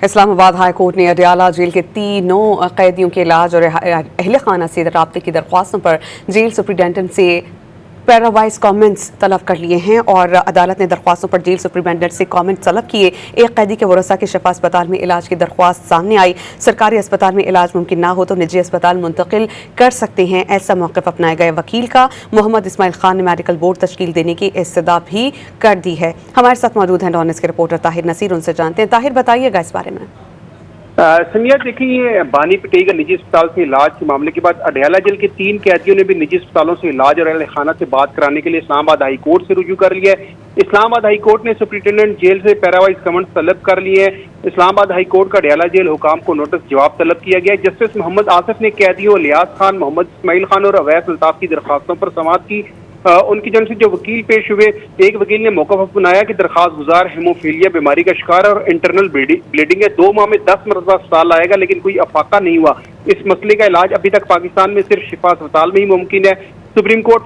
Islamabad high court ने Adiala jail के तीनों कैदियों के इलाज और अहले खाना से राब्ते की दरख्वास्तों पर जेल सुप्रिटेंडेंट से पैरावाइज कमेंट्स तलब कर लिए हैं और अदालत ने दरख्वास्तों पर जेल सुप्रिटेंडेंट से कमेंट तलब किए। एक कैदी के वरसा के शफा अस्पताल में इलाज की दरख्वास्त सामने आई। सरकारी अस्पताल में इलाज मुमकिन ना हो तो निजी अस्पताल मुंतकिल कर सकते हैं, ऐसा मौक़िफ़ अपनाया गया। वकील का मोहम्मद इस्माइल खान ने मेडिकल बोर्ड तश्कील देने की इस्तदा भी कर दी है। हमारे साथ मौजूद हैं डॉन न्यूज़ के रिपोर्टर ताहिर नसीर, उनसे जानते हैं। ताहिर, बताइएगा इस बारे में। समिया, देखिए, बानी पिटेगा निजी अस्पताल से इलाज के मामले के बाद अडयाला जेल के 3 कैदियों ने भी निजी अस्पतालों से इलाज और अहले खाना से बात कराने के लिए इस्लामाबाद हाई कोर्ट से रुजू कर लिया है। इस्लामाबाद हाई कोर्ट ने सुप्रिटेंडेंट जेल से पैरावाइज कमेंट्स तलब कर लिए हैं। इस्लामाबाद हाई कोर्ट का अडयाला जेल हुकाम को नोटिस जवाब तलब किया गया है। जस्टिस मोहम्मद आसिफ ने कैदियों लियाज खान, मोहम्मद इस्माइल खान और अवैस अल्ताफ की दरखास्तों पर समाअत की। उनकी जानब से जो वकील पेश हुए, एक वकील ने मौक़िफ़ अपनाया कि दरखास्त गुजार हेमोफीलिया बीमारी का शिकार और इंटरनल ब्लीडिंग है, 2 माह में 10 मरतबा अस्पताल आएगा लेकिन कोई अफाका नहीं हुआ। इस मसले का इलाज अभी तक पाकिस्तान में सिर्फ शिफा अस्पताल में ही मुमकिन है। सुप्रीम कोर्ट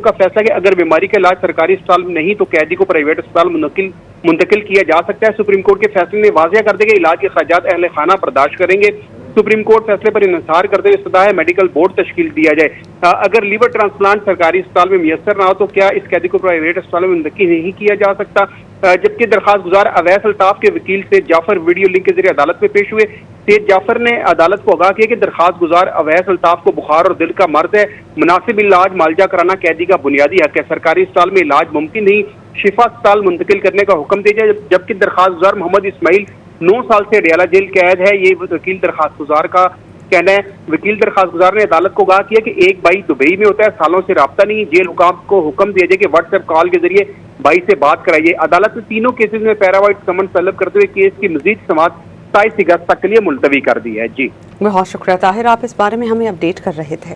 का फैसला कि अगर बीमारी का इलाज सरकारी अस्पताल में नहीं तो कैदी को प्राइवेट अस्पताल मुंतकिल किया जा सकता है। सुप्रीम कोर्ट के फैसले ने वाज़ेह कर दिया कि इलाज के खर्चात अहले खाना बर्दाश्त करेंगे। सुप्रीम कोर्ट फैसले पर इंतजार करते हुए इस्तदा है मेडिकल बोर्ड तश्कील दिया जाए। अगर लीवर ट्रांसप्लांट सरकारी अस्पताल में मुयसर ना हो तो क्या इस कैदी को प्राइवेट अस्पताल में मुंतकिल नहीं किया जा सकता। जबकि दरखास्त गुजार अवैस अल्ताफ के वकील सैयद जाफर वीडियो लिंक के जरिए अदालत में पेश हुए। सैयद जाफर ने अदालत को आगाह किया कि दरखास्त गुजार अवैस अल्ताफ को बुखार और दिल का मर्ज है, मुनासिब इलाज मालजा कराना कैदी का बुनियादी हक है। सरकारी अस्पताल में इलाज मुमकिन नहीं, शिफा अस्पताल मुंतकिल करने का हुक्म दिया जाए। जबकि दरखास्त गुजार मोहम्मद इस्माइल 9 साल से अडयाला जेल कैद है, ये वकील दरखास्त गुजार का कहना है। वकील दरखास्त गुजार ने अदालत को कहा कि एक भाई दुबई में होता है, सालों से राब्ता नहीं। जेल हुकाम को हुक्म दिया जाए कि व्हाट्सएप कॉल के जरिए भाई से बात कराइए। अदालत ने तीनों केसेस में पैरावाइज समन तलब करते हुए केस की मजीद समाअत 27 अगस्त तक के लिए मुलतवी कर दी है। जी, बहुत शुक्रिया ताहिर, आप इस बारे में हमें अपडेट कर रहे थे।